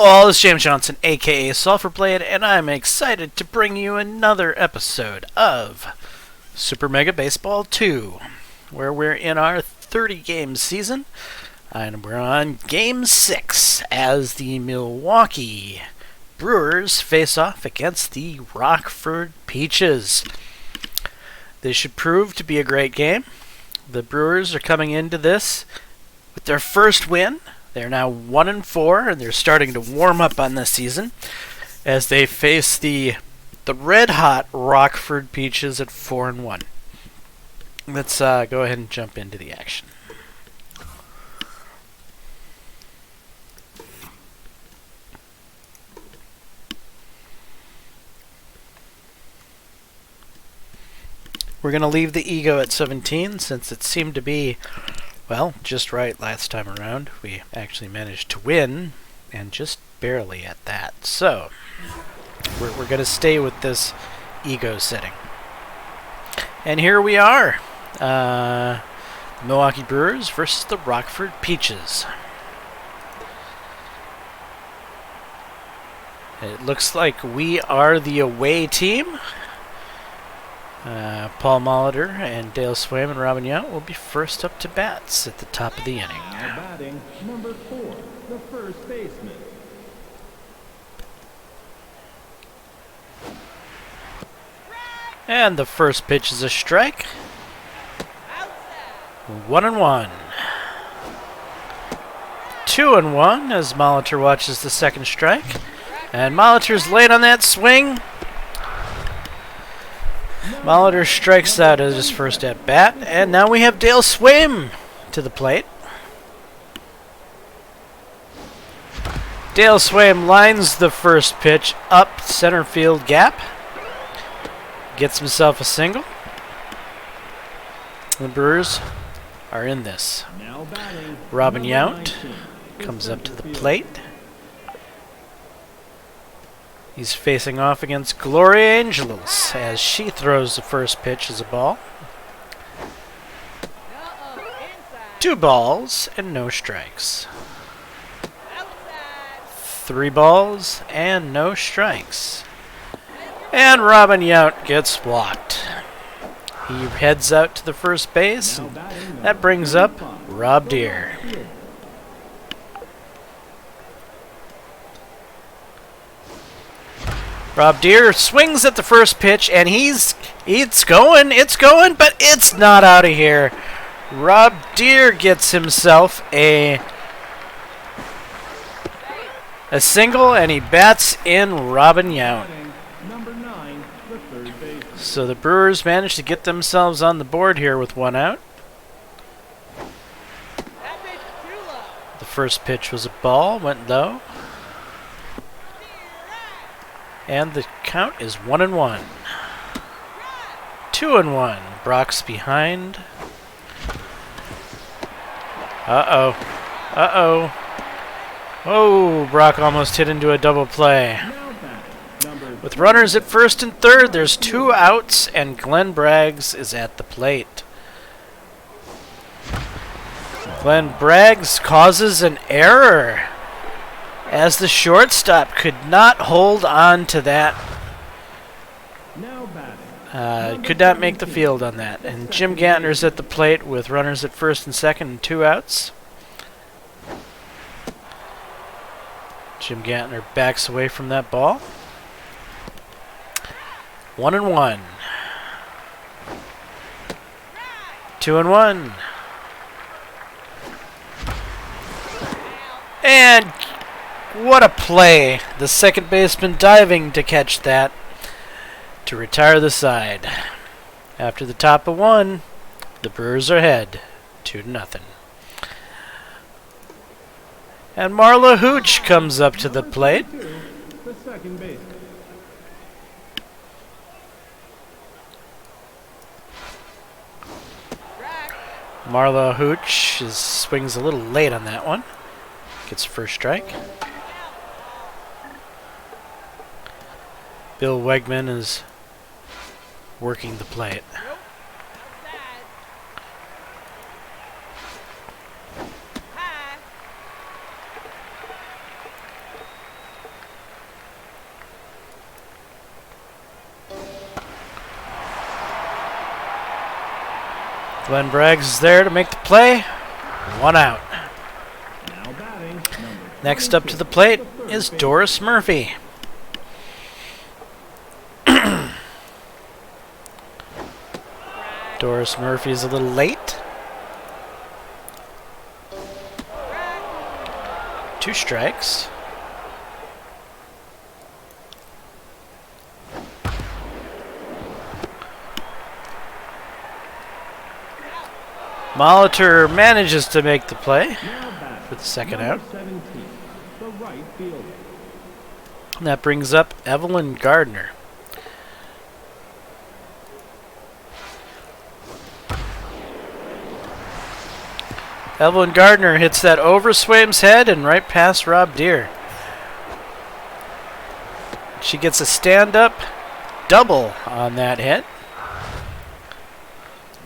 all, it's James Johnson, aka Sulfurblade, and I'm excited to bring you another episode of Super Mega Baseball 2, where we're in our 30-game season, and we're on Game 6 as the Milwaukee Brewers face off against the Rockford Peaches. This should prove to be a great game. The Brewers are coming into this with their first win. They're now 1-4, and they're starting to warm up on this season as they face the red-hot Rockford Peaches at 4-1. Let's go ahead and jump into the action. We're going to leave the ego at 17 since it seemed to be, well, just right last time around. We actually managed to win, and just barely at that. So, we're going to stay with this ego setting. And here we are. Milwaukee Brewers versus the Rockford Peaches. It looks like we are the away team. Paul Molitor and Dale Swaim and Robin Yount will be first up to bats at the top of the inning. Now batting, number 4, the first baseman. And the first pitch is a strike. 1-1. 2-1 as Molitor watches the second strike. And Molitor's late on that swing. Molitor strikes out as his first at-bat, and now we have Dale Swaim to the plate. Dale Swaim lines the first pitch up center field gap. Gets himself a single. The Brewers are in this. Robin Yount comes up to the plate. He's facing off against Gloria Angelos as she throws the first pitch as a ball. 2 balls and no strikes. 3 balls and no strikes. And Robin Yount gets walked. He heads out to the first base, and that brings up Rob Deere. Rob Deere swings at the first pitch, and it's going, but it's not out of here. Rob Deere gets himself a single, and he bats in Robin Yount. So the Brewers managed to get themselves on the board here with 1 out. The first pitch was a ball, went low. And the count is 1-1. 2-1. Brock's behind. Uh-oh. Oh, Brock almost hit into a double play. With runners at first and third, there's 2 outs, and Glenn Braggs is at the plate. Glenn Braggs causes an error, as the shortstop could not hold on to that. Could not make the field on that. And Jim Gantner's at the plate with runners at first and second and 2 outs. Jim Gantner backs away from that ball. 1-1. 2-1. And what a play. The second baseman diving to catch that to retire the side. After the top of 1, the Brewers are ahead 2-0. And Marla Hooch comes up to the plate. The second baseman. Marla Hooch swings a little late on that one. Gets first strike. Bill Wegman is working the plate. Glenn Braggs is there to make the play. 1 out. Now batting, number Next up to the plate is Doris Murphy. Doris Murphy's a little late. 2 strikes. Molitor manages to make the play for the second out. 17, the right fielder. And that brings up Evelyn Gardner. Evelyn Gardner hits that over Swaim's head and right past Rob Deere. She gets a stand-up double on that hit,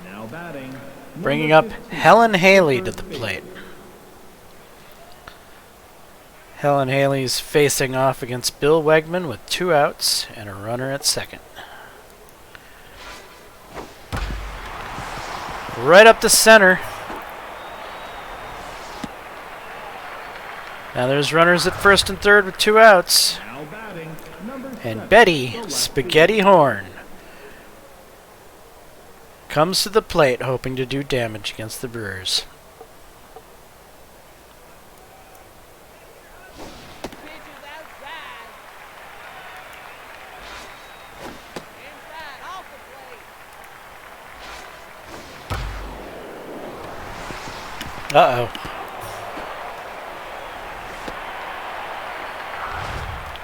Now batting, bringing up Helen Haley to the plate. Helen Haley's facing off against Bill Wegman with 2 outs and a runner at second. Right up the center. Now there's runners at first and third with 2 outs. now batting, number And 7, Betty the left Spaghetti Horn comes to the plate hoping to do damage against the Brewers. Pitches outside. Inside, off the plate. Uh-oh.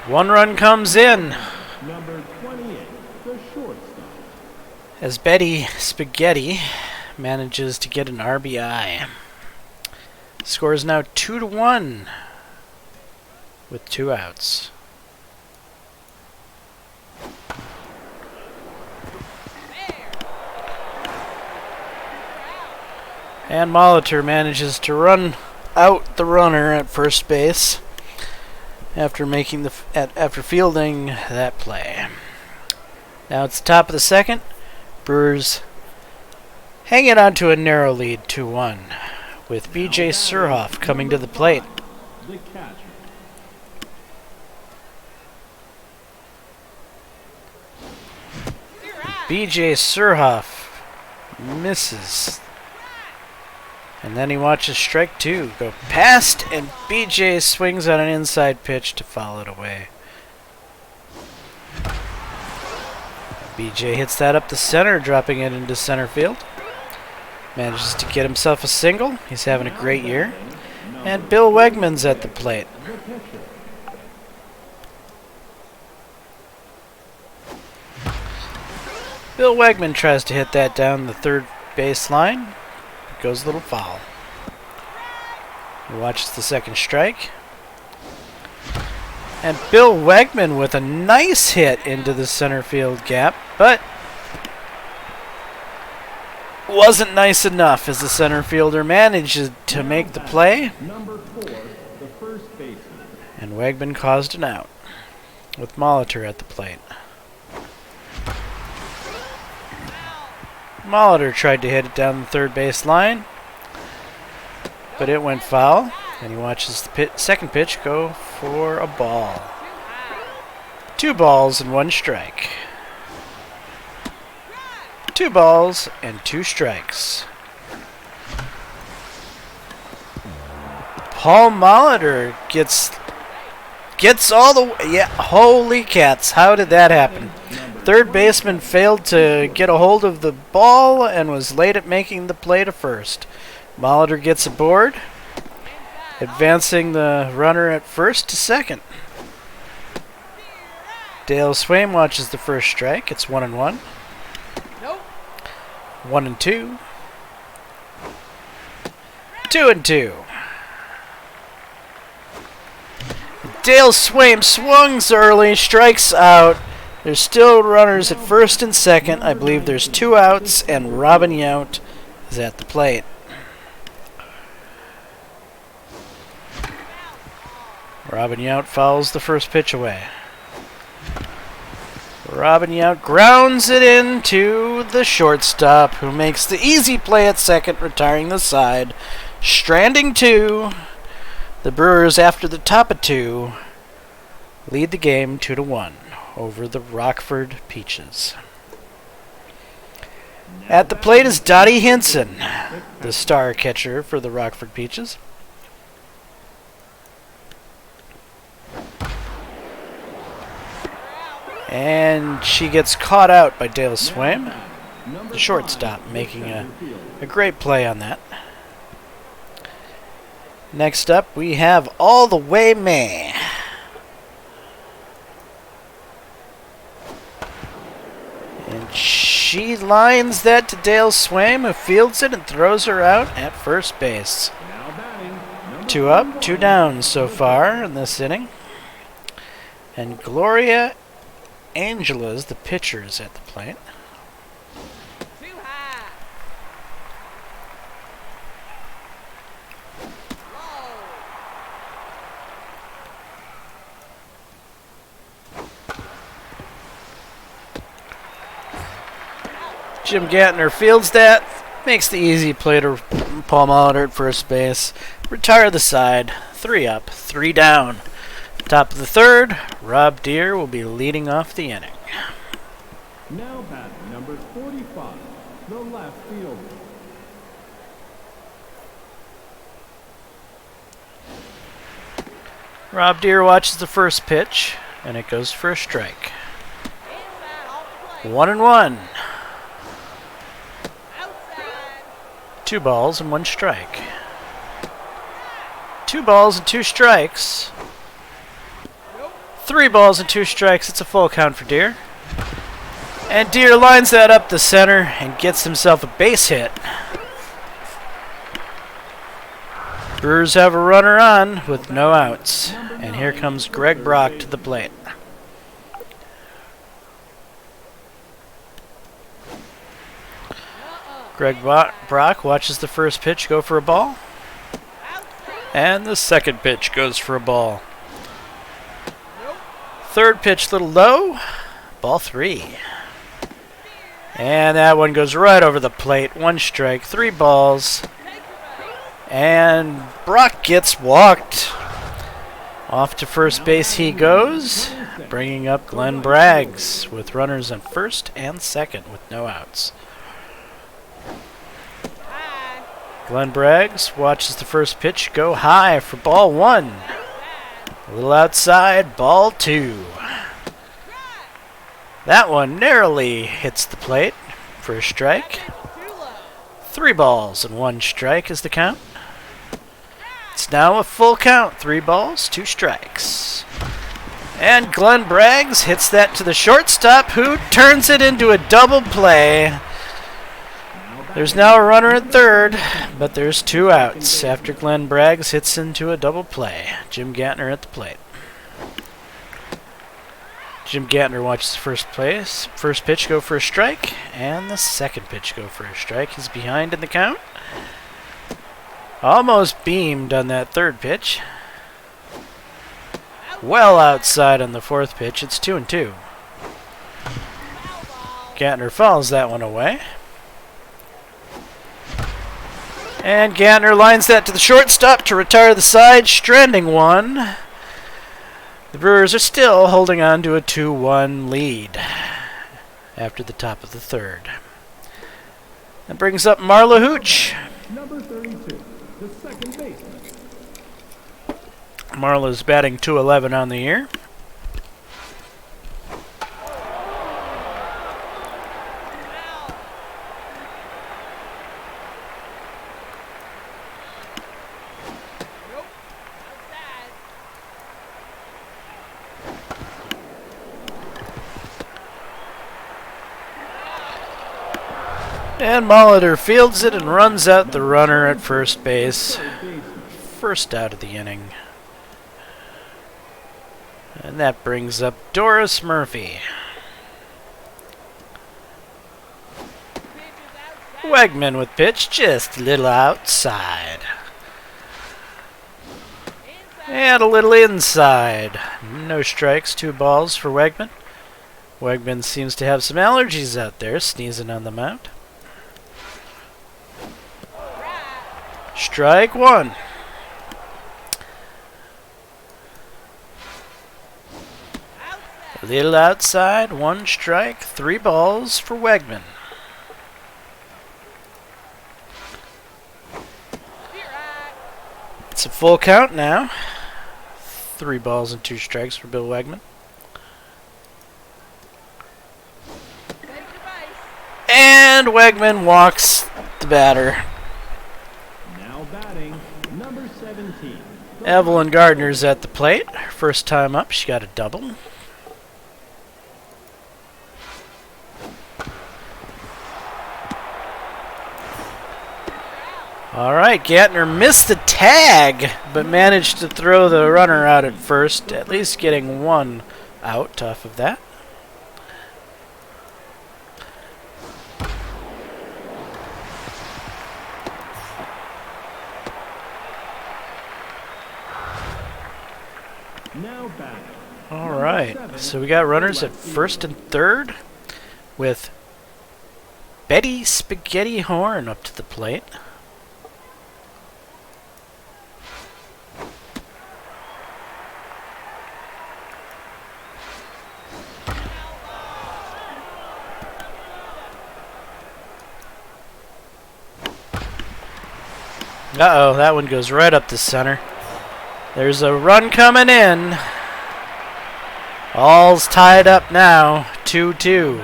1 run comes in number 28, the shortstop. as Betty Spaghetti manages to get an RBI. Score is now 2-1 with 2 outs. And Molitor manages to run out the runner at first base after fielding that play. Now it's the top of the second. Brewers hanging on to a narrow lead, 2-1, with B.J. Surhoff coming to the plate. The catcher. B.J. Surhoff misses. And then he watches strike 2 go past, and B.J. swings on an inside pitch to foul it away. B.J. hits that up the center, dropping it into center field. Manages to get himself a single. He's having a great year. And Bill Wegman's at the plate. The pitcher. Bill Wegman tries to hit that down the third base line. Goes a little foul. He watches the second strike. And Bill Wegman with a nice hit into the center field gap, but wasn't nice enough as the center fielder managed to make the play. Number 4, the first baseman. And Wegman caused an out with Molitor at the plate. Molitor tried to hit it down the third base line, but it went foul, and he watches the second pitch go for a ball. 2 balls and 1 strike. 2 balls and 2 strikes. Paul Molitor gets all the way. Yeah, holy cats! How did that happen? Third baseman failed to get a hold of the ball and was late at making the play to first. Molitor gets aboard, advancing the runner at first to second. Dale Swaim watches the first strike. It's 1-1. Nope. 1-2. 2-2. Dale Swaim swings early, strikes out. There's still runners at first and second. I believe there's 2 outs, and Robin Yount is at the plate. Robin Yount fouls the first pitch away. Robin Yount grounds it into the shortstop, who makes the easy play at second, retiring the side. Stranding two. The Brewers, after the top of two, lead the game 2-1 over the Rockford Peaches. At the plate is Dottie Hinson, the star catcher for the Rockford Peaches. And she gets caught out by Dale Swaim, the shortstop, making a great play on that. Next up, we have All the Way May. And she lines that to Dale Swaim, who fields it and throws her out at first base. 2 up, 2 down so far in this inning. And Gloria Angela's the pitcher is at the plate. Too high. Jim Gantner fields that, makes the easy play to Paul Molitor at first base. Retire the side. 3 up, 3 down. Top of the third, Rob Deere will be leading off the inning. Now batting number 45, the left fielder. Rob Deere watches the first pitch, and it goes for a strike. Inside, off the plate. 1-1. Outside. 2 balls and 1 strike. 2 balls and 2 strikes. 3 balls and 2 strikes. It's a full count for Deere. And Deere lines that up the center and gets himself a base hit. Brewers have a runner on with no outs. And here comes Greg Brock to the plate. Greg Brock watches the first pitch go for a ball. And the second pitch goes for a ball. Third pitch, little low. Ball 3. And that one goes right over the plate. 1 strike, 3 balls. And Brock gets walked. Off to first base he goes, bringing up Glenn Braggs with runners on first and second with no outs. Glenn Braggs watches the first pitch go high for ball 1. A little outside, ball 2. That one narrowly hits the plate for a strike. 3 balls and 1 strike is the count. It's now a full count, 3 balls, 2 strikes. And Glenn Braggs hits that to the shortstop, who turns it into a double play. There's now a runner at third, but there's 2 outs after Glenn Braggs hits into a double play. Jim Gantner at the plate. Jim Gantner watches the first pitch go for a strike, and the second pitch go for a strike. He's behind in the count. Almost beamed on that third pitch. Well outside on the fourth pitch. It's 2-2. Gantner fouls that one away. And Gantner lines that to the shortstop to retire the side, stranding 1. The Brewers are still holding on to a 2-1 lead after the top of the third. That brings up Marla Hooch. Number 32, the second baseman. Marla's batting .211 on the year. And Molitor fields it and runs out the runner at first base. First out of the inning. And that brings up Doris Murphy. Wegman with pitch, just a little outside. And a little inside. No strikes, 2 balls for Wegman. Wegman seems to have some allergies out there, sneezing on the mound. Strike one. A little outside, 1 strike, 3 balls for Wegman. It's a full count now. 3 balls and 2 strikes for Bill Wegman. And Wegman walks the batter. Now batting, number 17. Evelyn Gardner's at the plate. First time up, she got a double. All right, Gantner missed the tag, but managed to throw the runner out at first, at least getting 1 out off of that. Now batting. All right, so we got runners at first and third with Betty Spaghetti Horn up to the plate. Uh-oh, that one goes right up the center. There's a run coming in. All's tied up now, 2-2.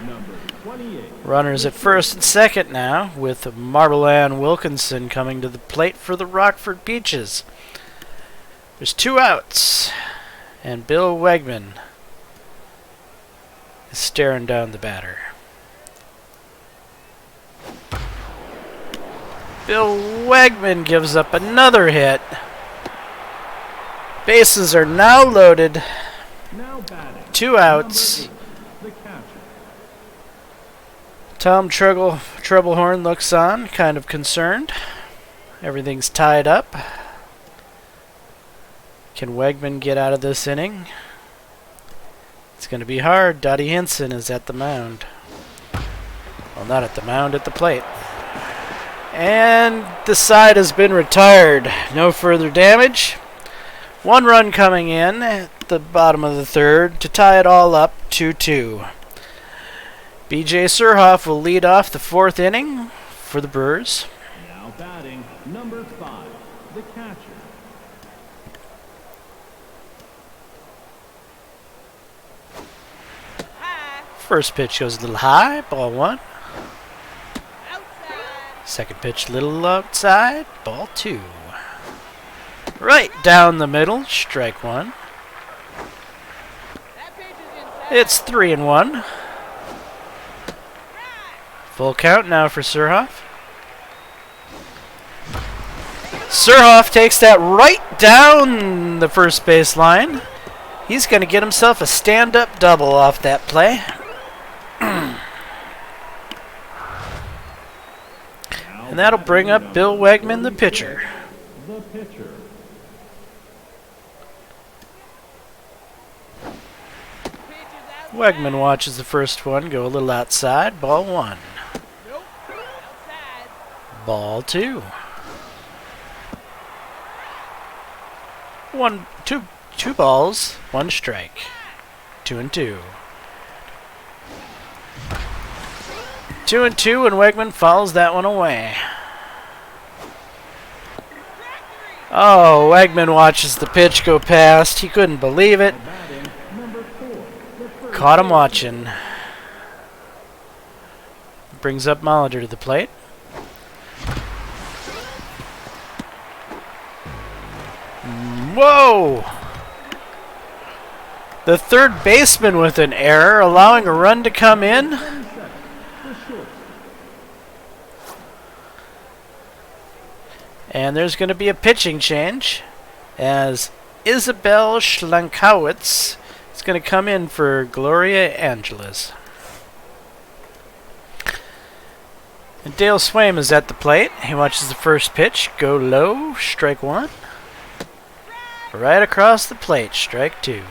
Number 28. Runners at first and second now, with Marble Ann Wilkinson coming to the plate for the Rockford Peaches. There's 2 outs, and Bill Wegman is staring down the batter. Bill Wegman gives up another hit. Bases are now loaded. Now batting. 2 outs. Number 8, the catcher. Tom Troublehorn looks on, kind of concerned. Everything's tied up. Can Wegman get out of this inning? It's going to be hard. Dottie Henson is at the mound. Well, not at the mound, at the plate. And the side has been retired. No further damage. 1 run coming in at the bottom of the third to tie it all up 2-2. B.J. Surhoff will lead off the 4th inning for the Brewers. Now batting, number 5, the catcher. First pitch goes a little high, ball 1. Outside. Second pitch a little outside, ball 2. Right down the middle, strike 1. That pitch is inside. It's 3-1. Full count now for Surhoff. Surhoff takes that right down the first base line. He's going to get himself a stand-up double off that play. And that'll bring up Bill Wegman, the pitcher. The pitcher. Wegman watches the first one go a little outside. Ball 1. Nope. Outside. Ball 2. Two balls, 1 strike. 2-2. 2-2, and Wegman fouls that one away. Oh, Wegman watches the pitch go past. He couldn't believe it. Batting, number 4, the first. Caught him watching. Brings up Molitor to the plate. Whoa! The third baseman with an error, allowing a run to come in. 10 seconds, the short. And there's going to be a pitching change as Isabel Schlankowitz is going to come in for Gloria Angeles. And Dale Swaim is at the plate. He watches the first pitch go low, strike 1. Right across the plate, strike 2.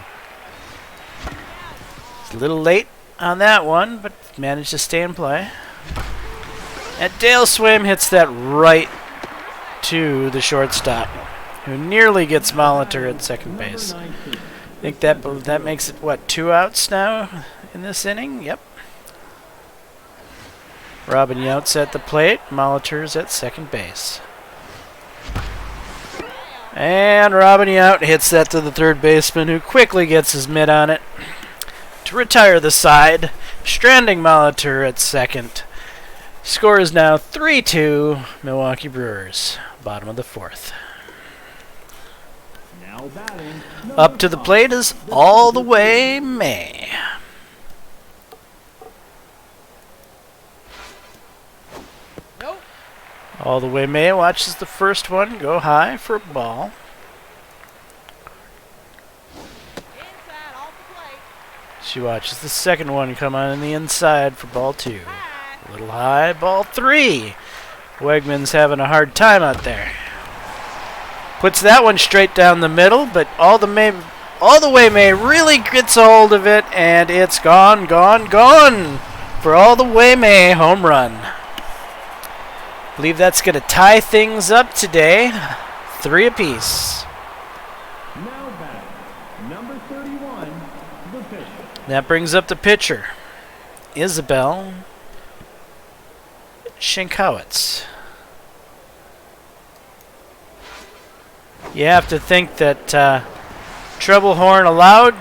It's a little late on that one, but managed to stay in play. And Dale Swim hits that right to the shortstop, who nearly gets Molitor at second base. I think that makes it, what, 2 outs now in this inning? Yep. Robin Yount's at the plate. Molitor's at second base. And Robin Yount hits that to the third baseman, who quickly gets his mitt on it to retire the side, stranding Molitor at second. Score is now 3-2, Milwaukee Brewers, bottom of the 4th. Now batting. Up to the plate is All the Way May. Nope. All the Way May watches the first one go high for a ball. Inside, off the plate. She watches the second one come on the inside for ball 2. High. A little high, ball 3. Wegman's having a hard time out there. Puts that one straight down the middle, but All the Way May really gets a hold of it, and it's gone for All the Way May home run. Believe that's going to tie things up today. 3 apiece. Now batting. Number 31, the pitcher. That brings up the pitcher, Isabel Schenkowitz. You have to think that Troublehorn allowed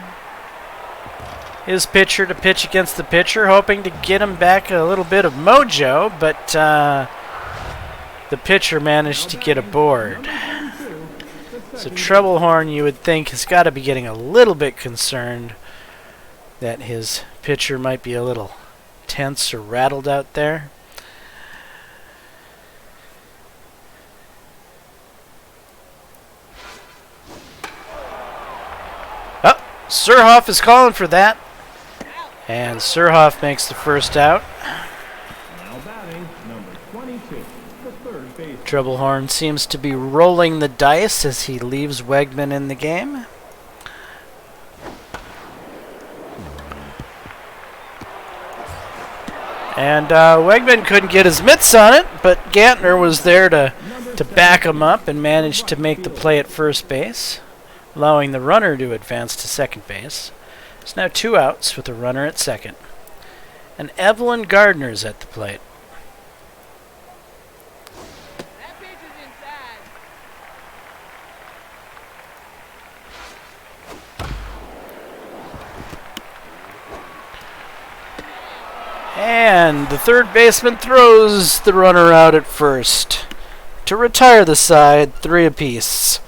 his pitcher to pitch against the pitcher, hoping to get him back a little bit of mojo, but the pitcher managed to get aboard. So Troublehorn, you would think, has got to be getting a little bit concerned that his pitcher might be a little tense or rattled out there. Oh, Surhoff is calling for that. And Surhoff makes the first out. Now batting. Number 22, the third baseman. Troublehorn seems to be rolling the dice as he leaves Wegman in the game. And Wegman couldn't get his mitts on it, but Gantner was there to back him up and managed to make the play at first base, allowing the runner to advance to second base. It's now 2 outs with a runner at second. And Evelyn Gardner's at the plate. That pitch is inside. And the third baseman throws the runner out at first to retire the side, 3 apiece.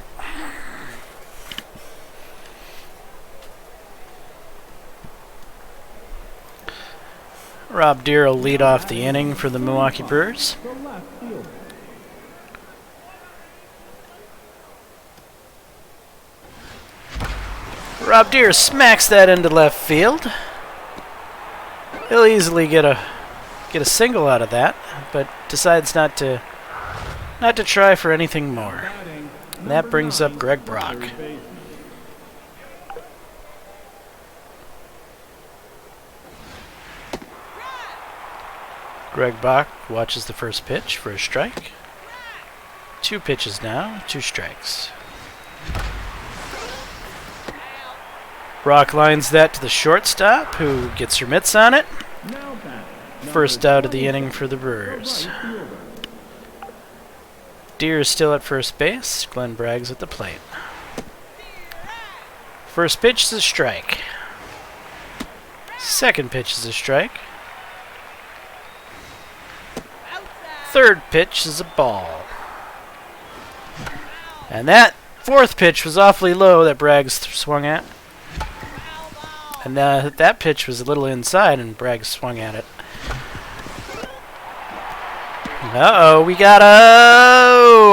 Rob Deere will lead off the inning for the Milwaukee Brewers. The left fielder. Rob Deere smacks that into left field. He'll easily get a single out of that, but decides not to try for anything more. Batting. And that brings up Greg Brock. Third baseman. Greg Brock watches the first pitch for a strike. 2 pitches now, 2 strikes. Brock lines that to the shortstop, who gets her mitts on it. Now batting. First out of the inning for the Brewers. Right fielder. Deere is still at first base. Glenn Bragg's at the plate. First pitch is a strike. Second pitch is a strike. Third pitch is a ball. And that fourth pitch was awfully low that Braggs swung at. And that pitch was a little inside and Braggs swung at it. Uh-oh, we got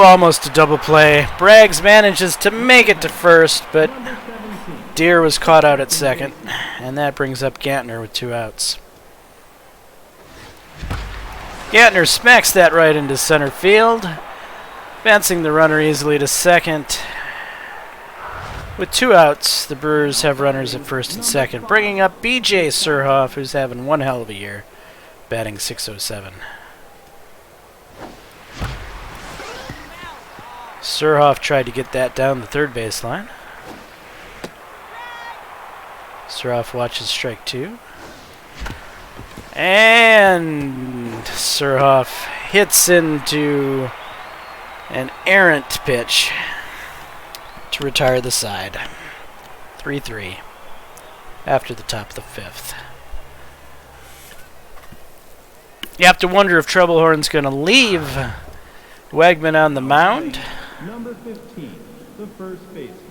almost a double play. Braggs manages to make it to first, but Deere was caught out at second. And that brings up Gantner with 2 outs. Gantner smacks that right into center field, advancing the runner easily to second. With 2 outs, the Brewers have runners at first and second, bringing up B.J. Surhoff, who's having one hell of a year, batting .607. Surhoff tried to get that down the third baseline. Surhoff watches strike 2. And Surhoff hits into an errant pitch to retire the side. 3-3 after the top of the 5th. You have to wonder if Troublehorn's going to leave Wegman on the mound. Number 15, the first baseman.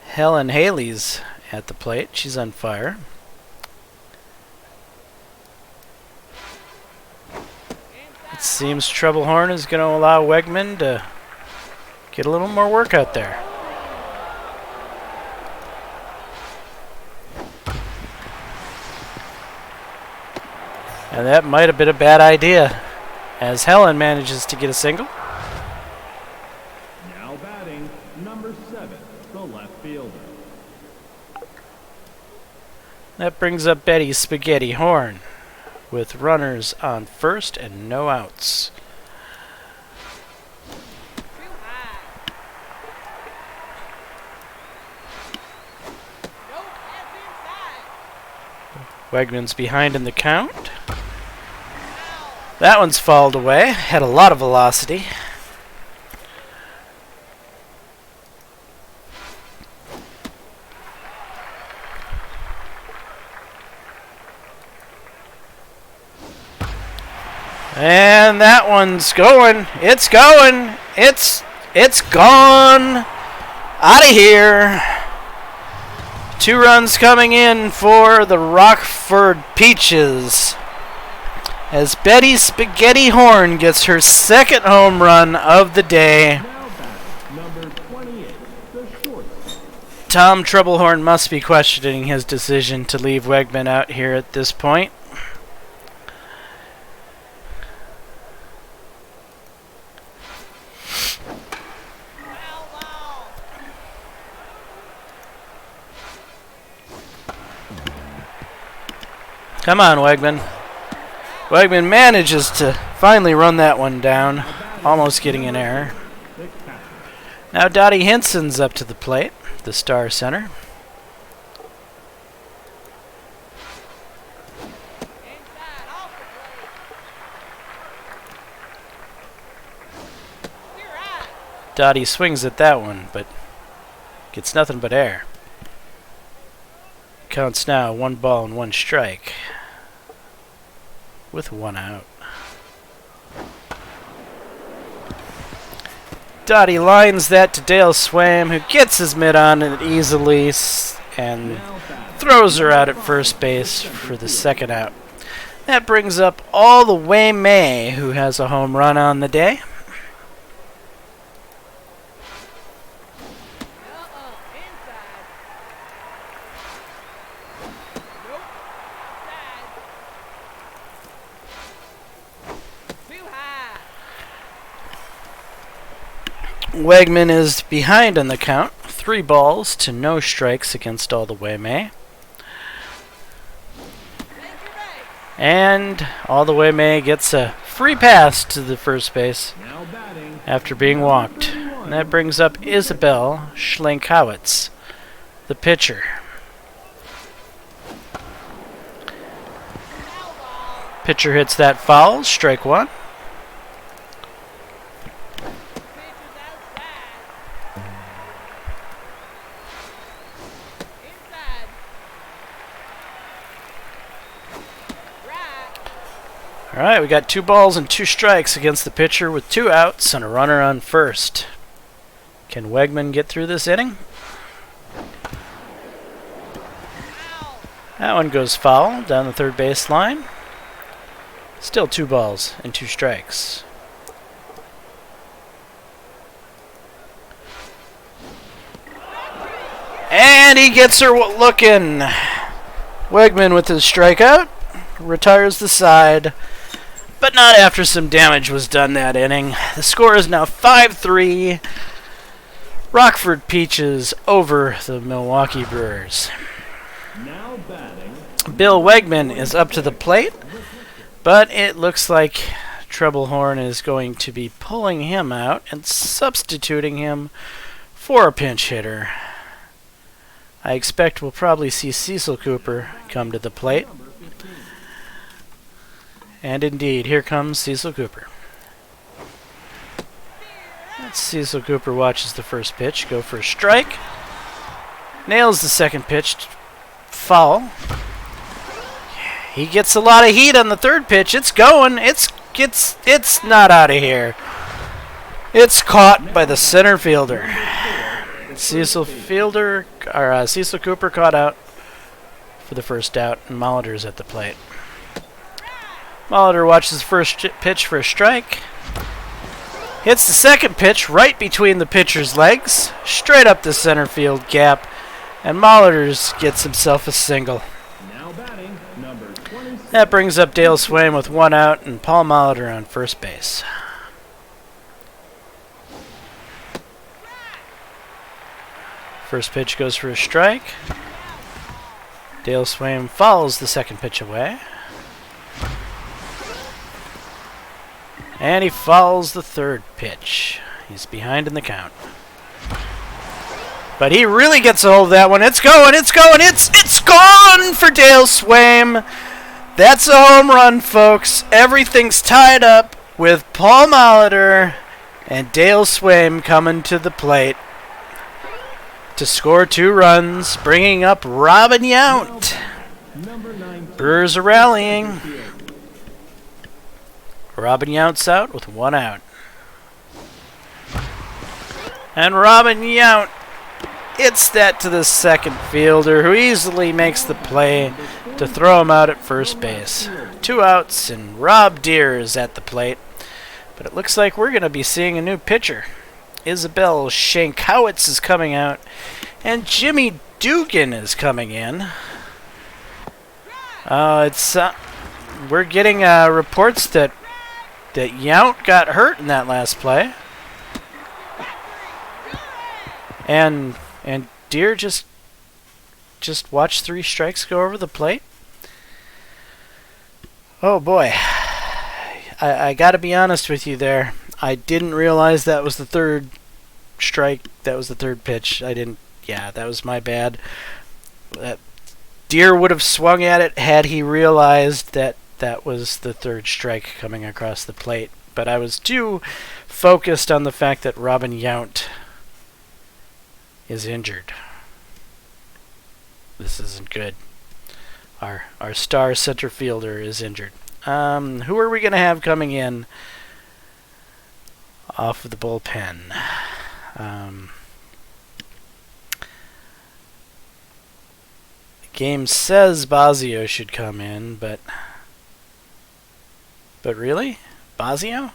Helen Haley's at the plate. She's on fire. It seems Troublehorn is going to allow Wegman to get a little more work out there. And that might have been a bad idea, as Helen manages to get a single. Now batting, number 7, the left fielder. That brings up Betty Spaghetti Horn, with runners on first and no outs. Too high. Nope, that's inside. Wegman's behind in the count. That one's fouled away. Had a lot of velocity. And that one's going. It's going. It's gone. Out of here. 2 runs coming in for the Rockford Peaches, as Betty Spaghetti Horn gets her 2nd home run of the day. Now batting, number 28, the short. Tom Troublehorn must be questioning his decision to leave Wegman out here at this point. Come on, Wegman. Wegman manages to finally run that one down, almost getting an error. Now Dottie Hinson's up to the plate, the star center. Inside, off the plate. You're right. Dottie swings at that one, but gets nothing but air. Counts now 1 ball and 1 strike, with 1 out. Dottie lines that to Dale Swam, who gets his mitt on it easily and throws her out at first base for the 2nd out. That brings up all the way May, who has a home run on the day. Inside. Nope. Outside. Too high. Wegman is behind on the count. 3 balls to no strikes against all the way May. Take your base. And all the way May gets a free pass to the first base Now batting, after being walked. And that brings up Isabel Schlenkowitz, the pitcher. Foul ball. Pitcher hits that foul, strike 1. Pitcher's outside. Inside. Right. All right, we got 2 balls and 2 strikes against the pitcher with 2 outs and a runner on first. Can Wegman get through this inning? Foul. That one goes foul down the third base line. Still 2 balls and 2 strikes. And he gets her looking. Wegman with his strikeout retires the side. but not after some damage was done that inning. The score is now 5-3. Rockford Peaches over the Milwaukee Brewers. Now batting, Bill Wegman is up to the plate, but it looks like Troublehorn is going to be pulling him out and substituting him for a pinch hitter. I expect we'll probably see Cecil Cooper come to the plate. And indeed, here comes Cecil Cooper. Cecil Cooper watches the first pitch go for a strike. Nails the second pitch. Foul. He gets a lot of heat on the third pitch. It's going. It's not out of here. It's caught by the center fielder. Cecil Cooper caught out for the first out, and Molitor's at the plate. Molitor watches the first pitch for a strike. Hits the second pitch right between the pitcher's legs, straight up the center field gap, and Molitor gets himself a single. now batting, number 26. That brings up Dale Swain with one out and Paul Molitor on first base. First pitch goes for a strike. Dale Swain fouls the second pitch away. And he fouls the third pitch. He's behind in the count. But he really gets a hold of that one. It's going, it's gone for Dale Swain. That's a home run, folks. Everything's tied up with Paul Molitor and Dale Swain coming to the plate to score 2 runs, bringing up Robin Yount. Number 9. Brewers are rallying. Robin Yount's out with 1 out. And Robin Yount hits that to the second fielder, who easily makes the play to throw him out at first base. 2 outs, and Rob Deere is at the plate. But it looks like we're going to be seeing a new pitcher. Isabel Shankowitz is coming out, and Jimmy Dugan is coming in. We're getting reports that Yount got hurt in that last play, and Deere just watched 3 strikes go over the plate. Oh boy, I got to be honest with you there. I didn't realize that was the third strike. That was the third pitch. Yeah, that was my bad. Deere would have swung at it had he realized that that was the third strike coming across the plate. But I was too focused on the fact that Robin Yount is injured. This isn't good. Our star center fielder is injured. Who are we going to have coming in off of the bullpen? The game says Bosio should come in, but really? Bosio? It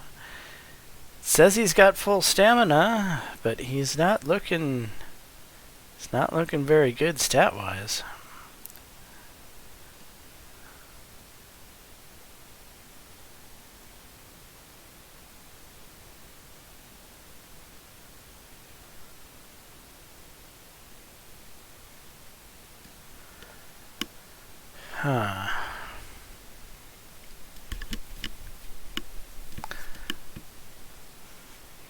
says he's got full stamina, but he's not looking very good stat-wise. Huh.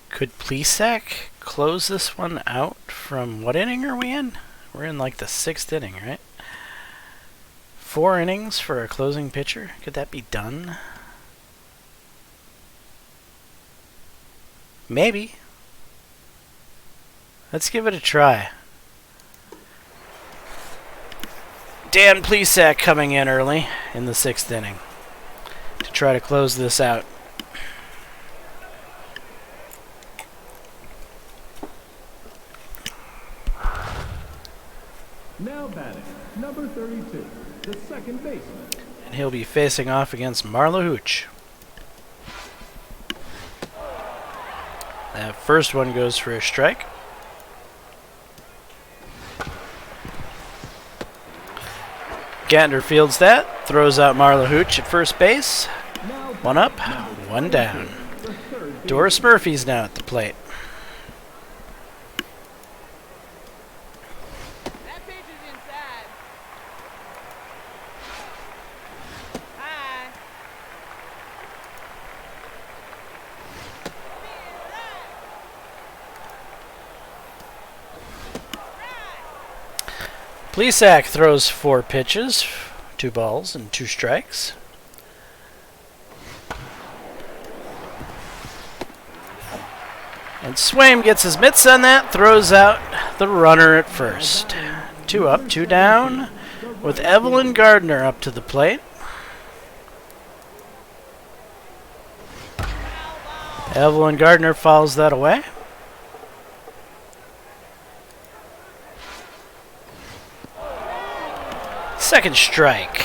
Could Plesac close this one out from what inning are we in? We're in like the 6th inning, right? 4 innings for a closing pitcher? Could that be done? Maybe. Let's give it a try. Dan Plesac coming in early in the 6th inning to try to close this out. Now batting, number 32, the second baseman. And he'll be facing off against Marla Hooch. That first one goes for a strike. Gantner fields that, throws out Marla Hooch at first base. Now One up, one down. the third Doris Murphy's now at the plate. That pitch is inside. High. Plesac throws 4 pitches, 2 balls and 2 strikes. And Swaim gets his mitts on that, throws out the runner at first. 2 up, 2 down, with Evelyn Gardner up to the plate. Evelyn Gardner fouls that away. Second strike.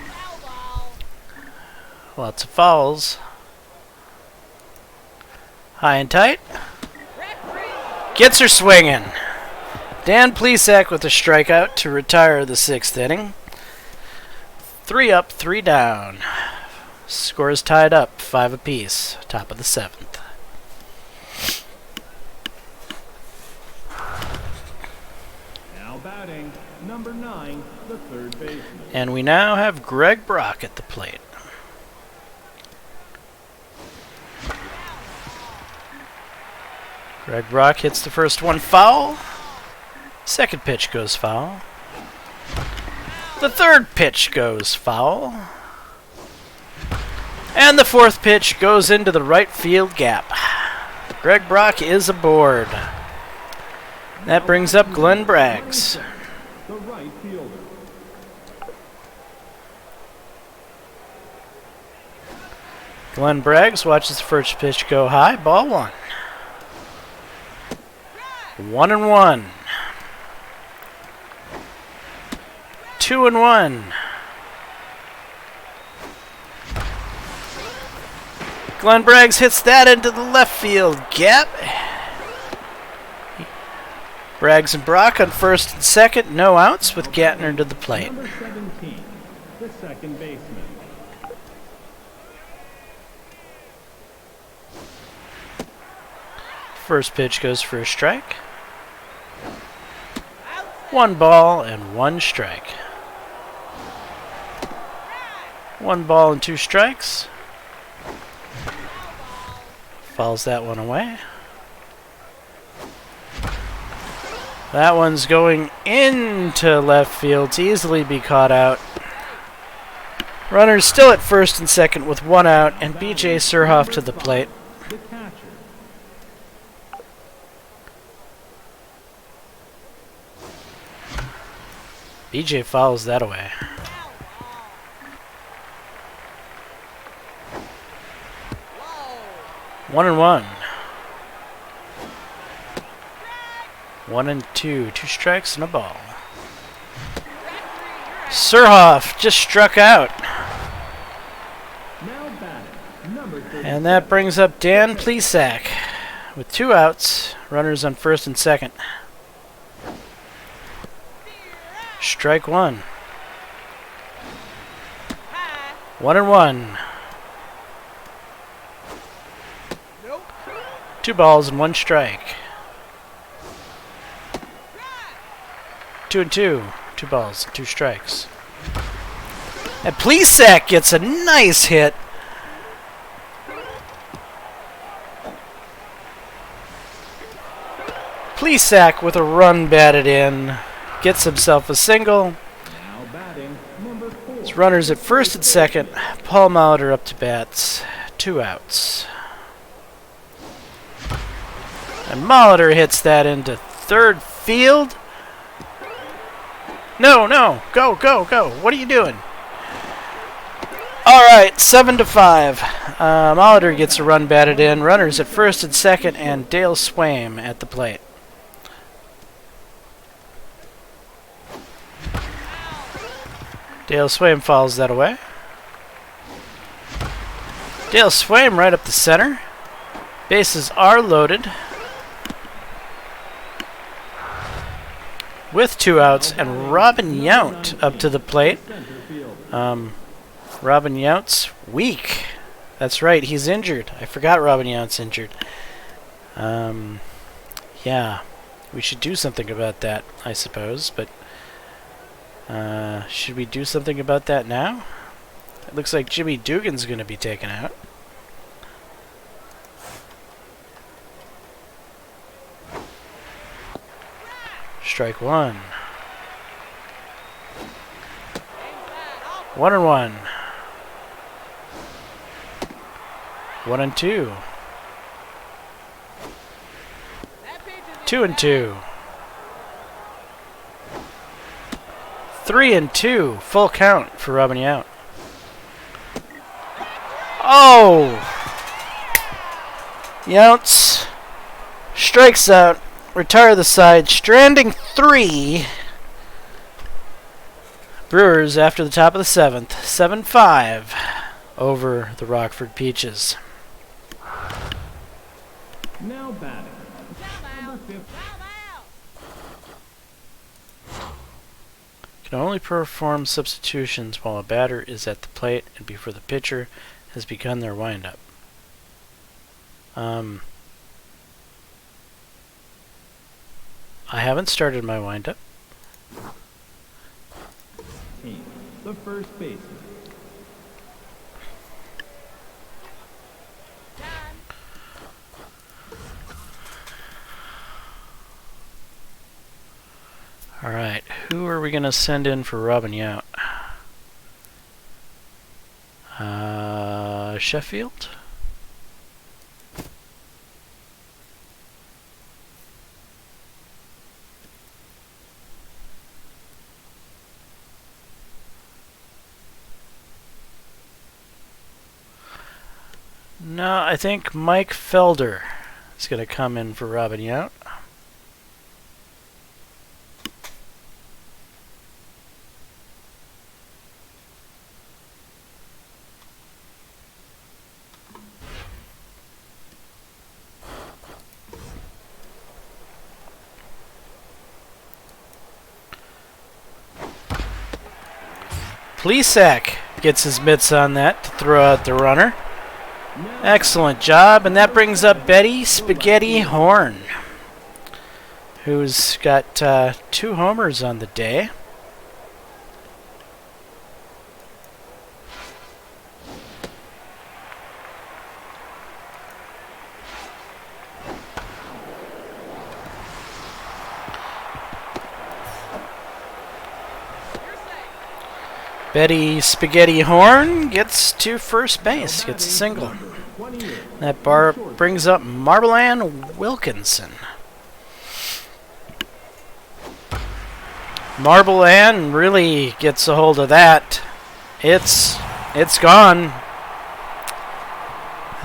Foul ball. Lots of fouls. High and tight. Referee. Gets her swinging. Dan Plesac with a strikeout to retire the 6th inning. 3 up, 3 down. Score is tied up, 5 apiece. Top of the 7th. Now batting, number 9, the third baseman. And we now have Greg Brock at the plate. Greg Brock hits the first one foul. Second pitch goes foul. The third pitch goes foul. And the fourth pitch goes into the right field gap. Greg Brock is aboard. That brings up Glenn Braggs. The right fielder. Glenn Braggs watches the first pitch go high. Ball 1. 1-1. 2-1. Glenn Braggs hits that into the left field gap. Braggs and Brock on first and second, no outs with Gatner to the plate. Number 17, the second baseman. First pitch goes for a strike. 1 ball and 1 strike. 1 ball and 2 strikes. Fouls that one away. That one's going into left field to easily be caught out. Runners still at first and second with 1 out, and BJ Surhoff to the plate. The catcher. BJ fouls that away. Whoa. 1-1. 1-2. 2 strikes and a ball. Surhoff just struck out. Now batting, number 30. And that brings up Dan Plesac with 2 outs. Runners on first and second. Strike 1. High. 1-1. Nope. 2 balls and 1 strike. 2-2. 2 balls, 2 strikes. And Plesac gets a nice hit. Plesac with a run batted in. Gets himself a single. Now batting, number 4. His runners at first and second. Paul Molitor up to bats. 2 outs. And Molitor hits that into third field. No, no. Go, go, go. What are you doing? All right, 7-5. Molitor gets a run batted in. Runners at first and second, and Dale Swaim at the plate. Dale Swaim fouls that away. Dale Swaim right up the center. Bases are loaded with 2 outs, and Robin Yount up to the plate. Robin Yount's weak. That's right, he's injured. I forgot Robin Yount's injured. Yeah, we should do something about that, I suppose, but should we do something about that now? It looks like Jimmy Dugan's going to be taken out. Strike 1. 1-1. 1-2. 2-2. 3-2. Full count for Robin Yount. Oh! Yount's strikes out. Retire the side. Stranding 3. Brewers after the top of the 7th. 7-5 over the Rockford Peaches. Now batting. Can only perform substitutions while a batter is at the plate and before the pitcher has begun their windup. I haven't started my windup. The first baseman. Alright, who are we going to send in for Robin Yount? Sheffield? No, I think Mike Felder is going to come in for Robin Yount. Plesac gets his mitts on that to throw out the runner. Excellent job, and that brings up Betty Spaghetti Horn, who's got 2 homers on the day. Betty Spaghetti Horn gets to first base, gets a single. That bar brings up Marble Ann Wilkinson. Marble Ann really gets a hold of that. It's gone.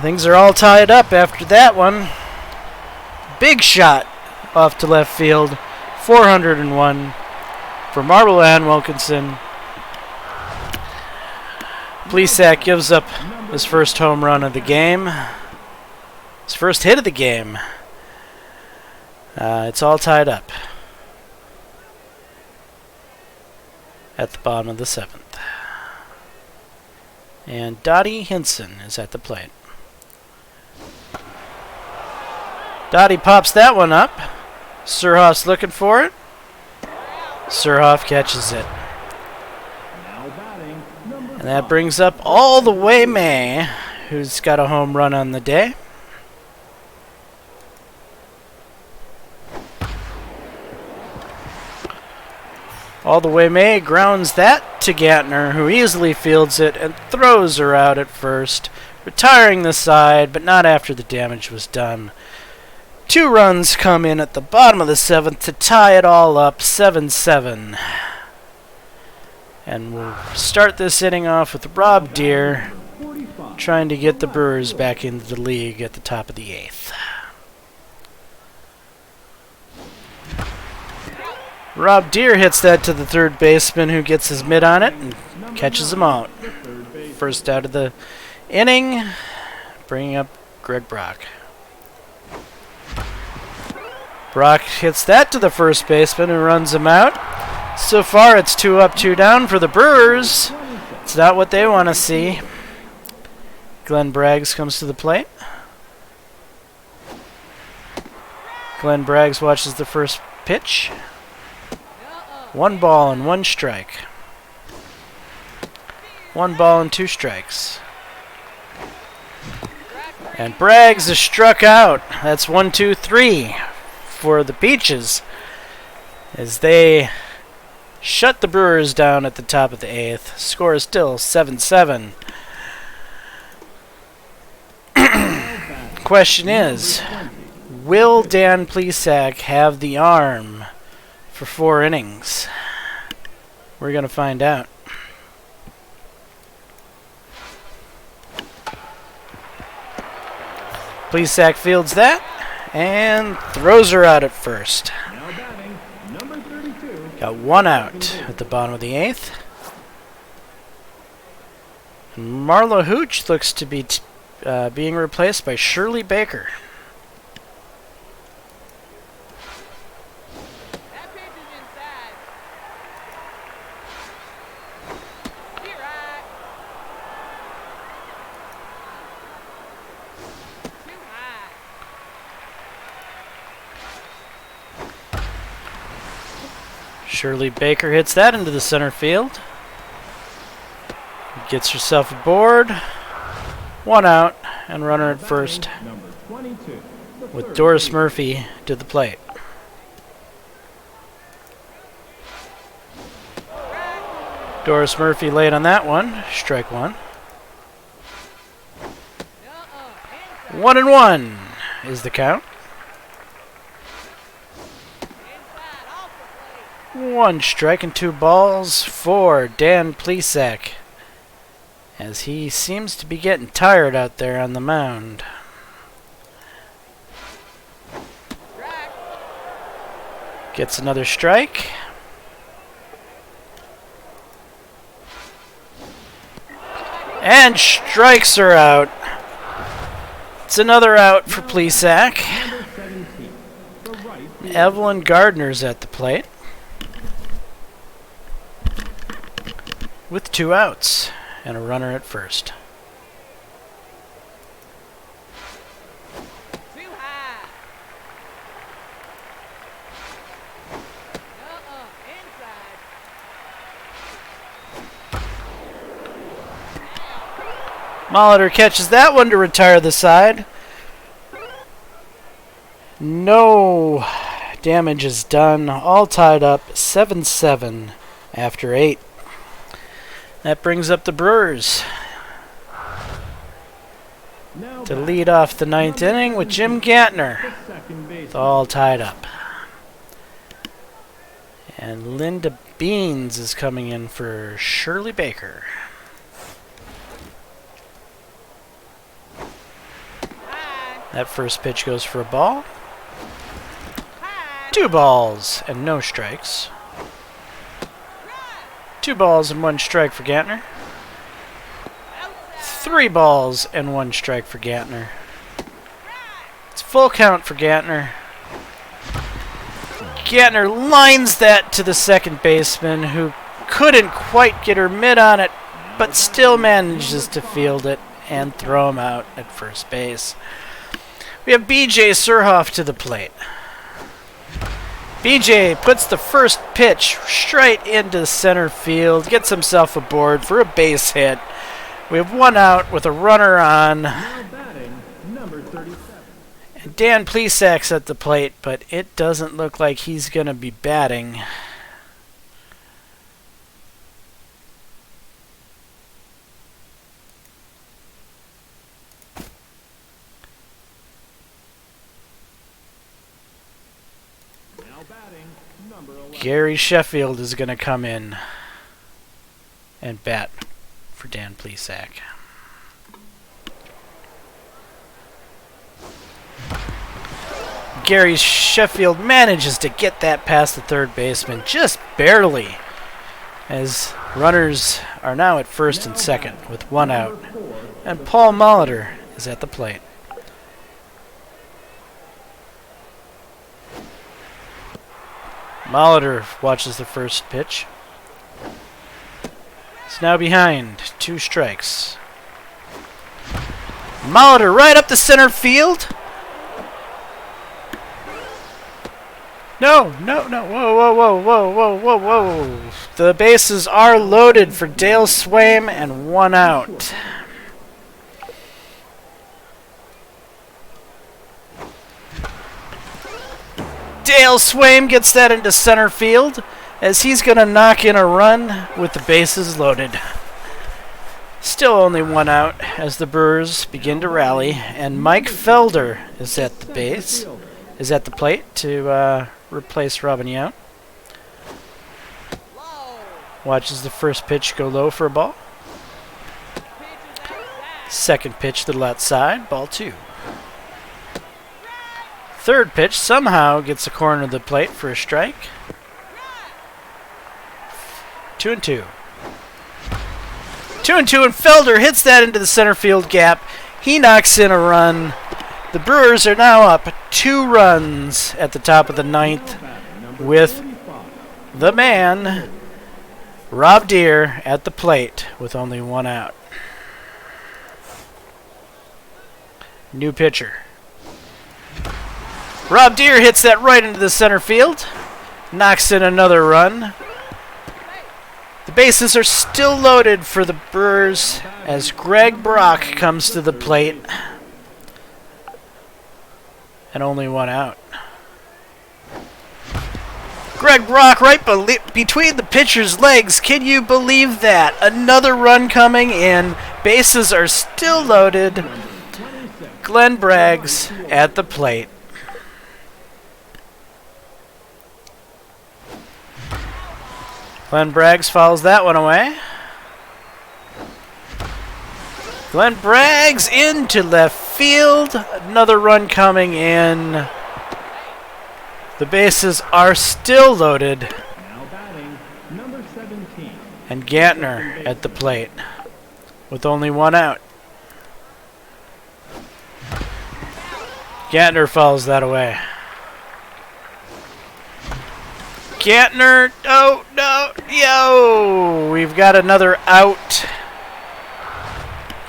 Things are all tied up after that one. Big shot off to left field. 401 for Marble Ann Wilkinson. Plesac gives up his first home run of the game. His first hit of the game. It's all tied up at the bottom of the 7th. And Dottie Hinson is at the plate. Dottie pops that one up. Surhoff's looking for it. Surhoff catches it. And that brings up all the way May, who's got a home run on the day. All the way May grounds that to Gantner, who easily fields it and throws her out at first, retiring the side, but not after the damage was done. 2 runs come in at the bottom of the 7th to tie it all up, 7-7. And we'll start this inning off with Rob Deere trying to get the Brewers back into the league at the top of the 8th. Rob Deere hits that to the third baseman, who gets his mitt on it and catches him out. First out of the inning, bringing up Greg Brock. Brock hits that to the first baseman who runs him out. So far, it's 2 up, 2 down for the Brewers. It's not what they want to see. Glenn Braggs comes to the plate. Glenn Braggs watches the first pitch. 1 ball and 1 strike. 1 ball and 2 strikes. And Braggs is struck out. That's 1, 2, 3 for the Peaches as they shut the Brewers down at the top of the 8th. Score is still 7-7. Question is, will Dan Plesac have the arm for 4 innings? We're going to find out. Plesac fields that and throws her out at first. Now batting, number 32. Got 1 out at the bottom of the 8th. And Marla Hooch looks to be being replaced by Shirley Baker. That pitch is inside. Be right. Too high. Shirley Baker hits that into the center field. Gets herself aboard. 1 out and runner at first Number 22. The with third Doris baseman. Murphy to the plate. Doris Murphy late on that one. Strike 1. 1-1 is the count. Inside, off the plate. 1 strike and 2 balls for Dan Plesac, as he seems to be getting tired out there on the mound. Strike. Gets another strike. And strikes her out. It's another out for Plesac. Number 17. The right field. Evelyn Gardner's at the plate with 2 outs and a runner at first. Too high. Inside. Molitor catches that one to retire the side. No damage is done. All tied up 7-7 after 8. That brings up the Brewers Now to batting, lead off the 9th inning with Jim Gantner. the second baseman. It's all tied up. And Linda Beans is coming in for Shirley Baker. High. That first pitch goes for a ball. High. 2 balls and no strikes. 2 balls and 1 strike for Gantner. Outside. 3 balls and 1 strike for Gantner. It's full count for Gantner. Gantner lines that to the second baseman, who couldn't quite get her mitt on it, but still manages to field it and throw him out at first base. We have BJ Surhoff to the plate. BJ puts the first pitch straight into center field, gets himself aboard for a base hit. We have 1 out with a runner on. Now batting, number 37. And Dan Plesac's at the plate, but it doesn't look like he's going to be batting. Now batting, number 11. Gary Sheffield is going to come in and bat for Dan Plesac. Gary Sheffield manages to get that past the third baseman just barely, as runners are now at first and second with 1 out, Number 4. and Paul Molitor is at the plate. Molitor watches the first pitch. He's now behind. 2 strikes. Molitor right up the center field. No. Whoa. The bases are loaded for Dale Swaim and 1 out. Dale Swaim gets that into center field as he's going to knock in a run with the bases loaded. Still only 1 out as the Brewers begin to rally, and Mike Felder is at the plate to replace Robin Yount. Watches the first pitch go low for a ball. Second pitch little outside, ball 2. Third pitch somehow gets the corner of the plate for a strike. 2-2. 2-2, and Felder hits that into the center field gap. He knocks in a run. The Brewers are now up 2 runs at the top of the 9th with the man, Rob Deere, at the plate with only 1 out. New pitcher. Rob Deere hits that right into the center field. Knocks in another run. The bases are still loaded for the Brewers as Greg Brock comes to the plate. And only 1 out. Greg Brock right between the pitcher's legs. Can you believe that? Another run coming in. Bases are still loaded. Glenn Braggs at the plate. Glenn Braggs fouls that one away. Glenn Braggs into left field. Another run coming in. The bases are still loaded. Now batting, number 17. And Gantner at the plate with only 1 out. Gantner fouls that away. Gantner, no, yo! We've got another out.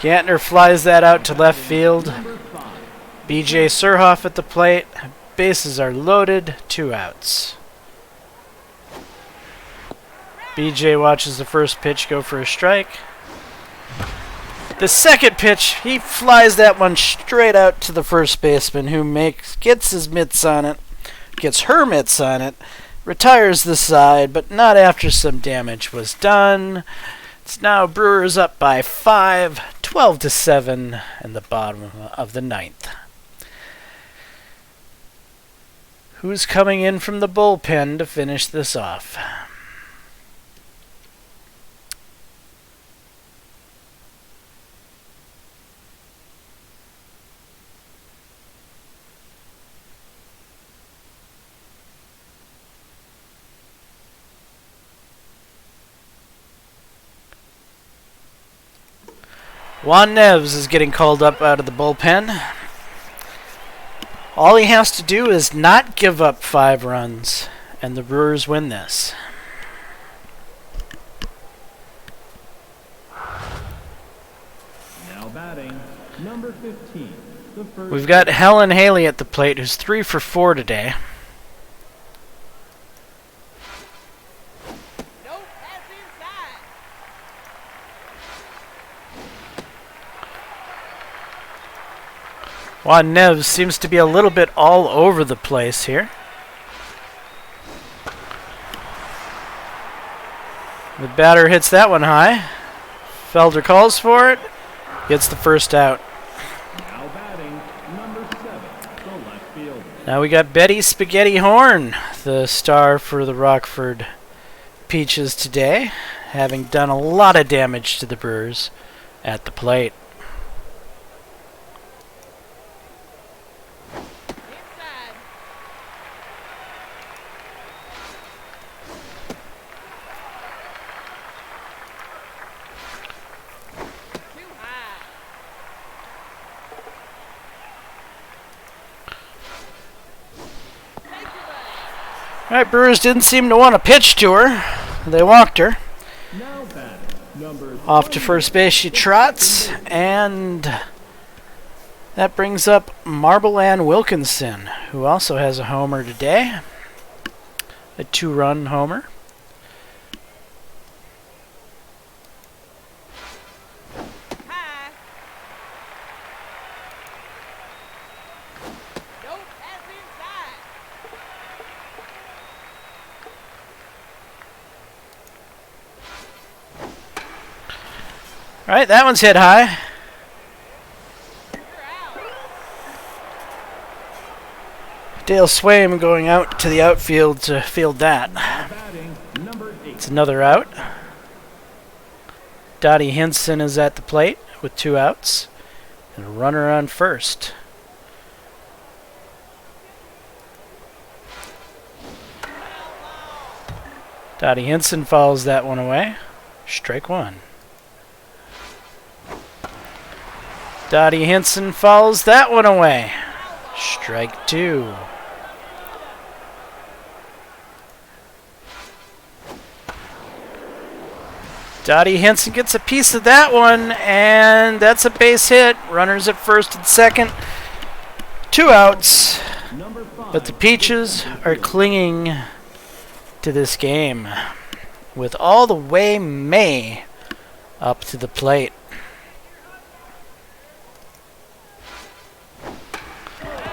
Gantner flies that out to left field. B.J. Surhoff at the plate. Bases are loaded, 2 outs. B.J. watches the first pitch go for a strike. The second pitch, he flies that one straight out to the first baseman, who gets his mitts on it, gets her mitts on it, retires the side, but not after some damage was done. It's now Brewers up by 5, 12-7 in the bottom of the 9th. Who's coming in from the bullpen to finish this off? Juan Neves is getting called up out of the bullpen. All he has to do is not give up 5 runs, and the Brewers win this. Now batting, number 15. The first. We've got Helen Haley at the plate, who's 3 for 4 today. Nope, that's inside. Juan Neves seems to be a little bit all over the place here. The batter hits that one high. Felder calls for it. Gets the first out. Now batting, number 7. The left fielder. Now we got Betty Spaghetti Horn, the star for the Rockford Peaches today, having done a lot of damage to the Brewers at the plate. Inside. Too high. Take your left. Alright, Brewers didn't seem to want to pitch to her. They walked her. Now batting, number Off to first base she trots, and that brings up Marble Ann Wilkinson, who also has a homer today. A 2-run homer. High. Nope, that's inside. Alright, that one's hit high. You're out. Dale Swaim going out to the outfield to field that. now batting, number 8. It's another out. Dottie Hinson is at the plate with 2 outs. And a runner on first. Dottie Hinson fouls that one away. Strike 1. Dottie Hinson fouls that one away. Strike 2. Dottie Hinson gets a piece of that one, and that's a base hit. Runners at first and second. 2 outs, Number 5. but the Peaches are clinging to this game with All the Way May up to the plate.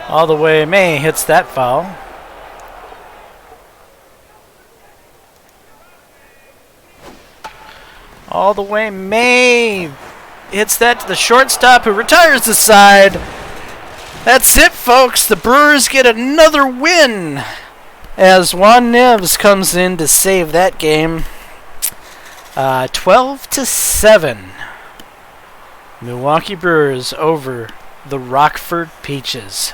All the Way May hits that foul. All the Way May hits that to the shortstop, who retires the side. That's it, folks. The Brewers get another win as Juan Neves comes in to save that game. 12-7. Milwaukee Brewers over the Rockford Peaches.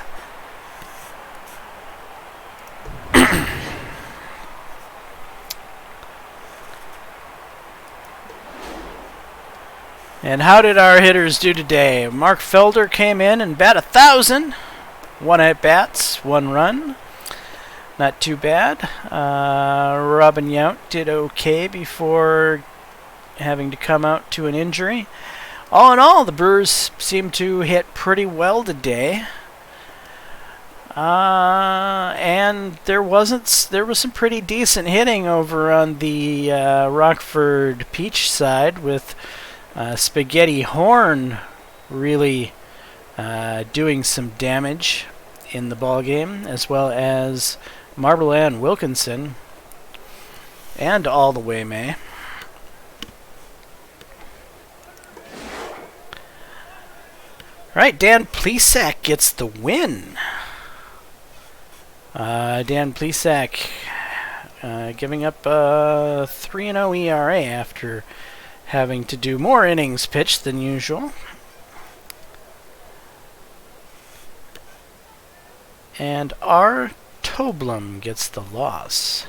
And how did our hitters do today? Mark Felder came in and bat 1,000. 1 at bats, 1 run. Not too bad. Robin Yount did okay before having to come out to an injury. All in all, the Brewers seemed to hit pretty well today. And there was some pretty decent hitting over on the Rockford Peach side, with Spaghetti Horn really doing some damage in the ball game, as well as Marble Ann Wilkinson and All the Way May. Right, Dan Plesac gets the win. Dan Plesac giving up a 3-0 ERA after having to do more innings pitched than usual. And R. Toblum gets the loss.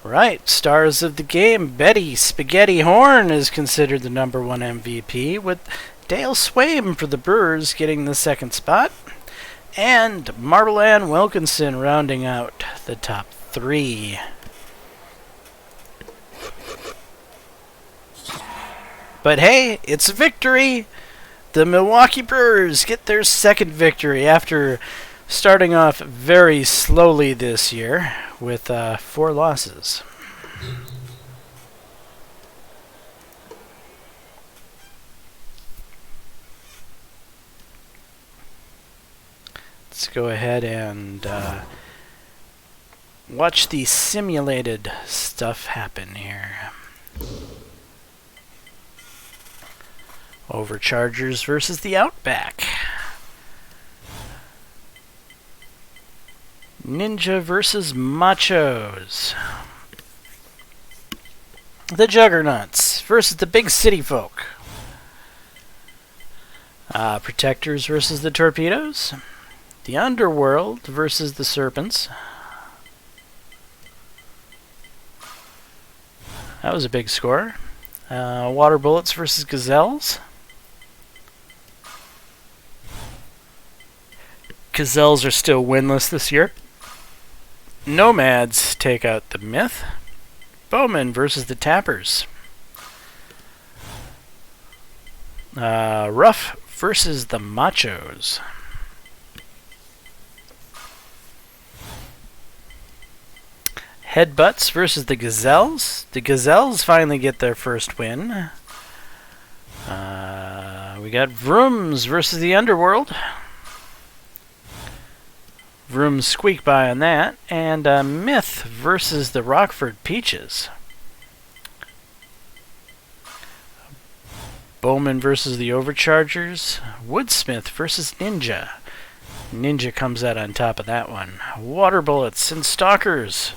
Right, stars of the game. Betty Spaghetti Horn is considered the #1 MVP, with Dale Swaim for the Brewers getting the second spot, and Marble Ann Wilkinson rounding out the top 3. But hey, it's a victory! The Milwaukee Brewers get their second victory after starting off very slowly this year with 4 losses. Let's go ahead and watch the simulated stuff happen here. Overchargers versus the Outback. Ninja versus Machos. The Juggernauts versus the Big City Folk. Protectors versus the Torpedoes. The Underworld versus the Serpents. That was a big score. Water Bullets versus Gazelles. Gazelles are still winless this year. Nomads take out the Myth. Bowman versus the Tappers. Rough versus the Machos. Headbutts versus the Gazelles. The Gazelles finally get their first win. We got Vrooms versus the Underworld. Vrooms squeak by on that. And Myth versus the Rockford Peaches. Bowman versus the Overchargers. Woodsmith versus Ninja. Ninja comes out on top of that one. Water Bullets and Stalkers.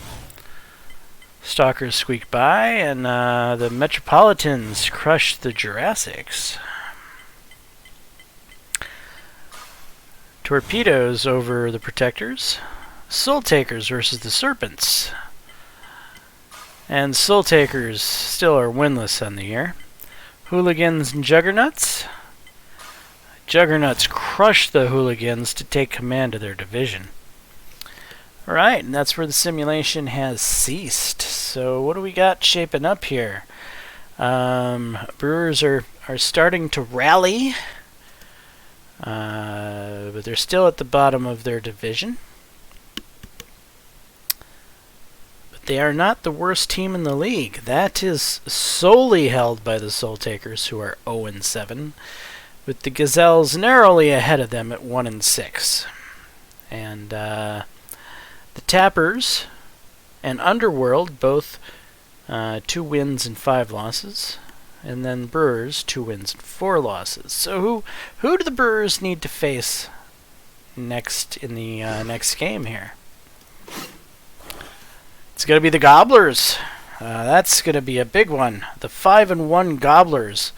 Stalkers squeak by, and the Metropolitans crush the Jurassics. Torpedoes over the Protectors. Soul Takers versus the Serpents. And Soul Takers still are winless on the year. Hooligans and Juggernauts. Juggernauts crush the Hooligans to take command of their division. Alright, and that's where the simulation has ceased. So what do we got shaping up here? Brewers are starting to rally. But they're still at the bottom of their division. But they are not the worst team in the league. That is solely held by the Soul Takers, who are 0-7, with the Gazelles narrowly ahead of them at 1-6. And the Tappers and Underworld both 2 wins and 5 losses. And then Brewers, 2 wins and 4 losses. So who do the Brewers need to face next in the next game here? It's going to be the Gobblers. That's going to be a big one. The 5-1 Gobblers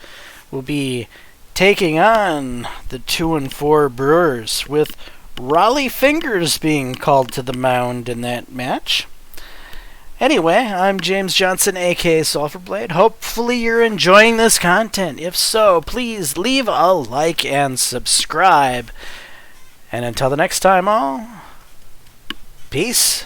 will be taking on the 2-4 Brewers, with Raleigh Fingers being called to the mound in that match. Anyway, I'm James Johnson, aka Sulfurblade. Hopefully you're enjoying this content. If so, please leave a like and subscribe. And until the next time, all, peace.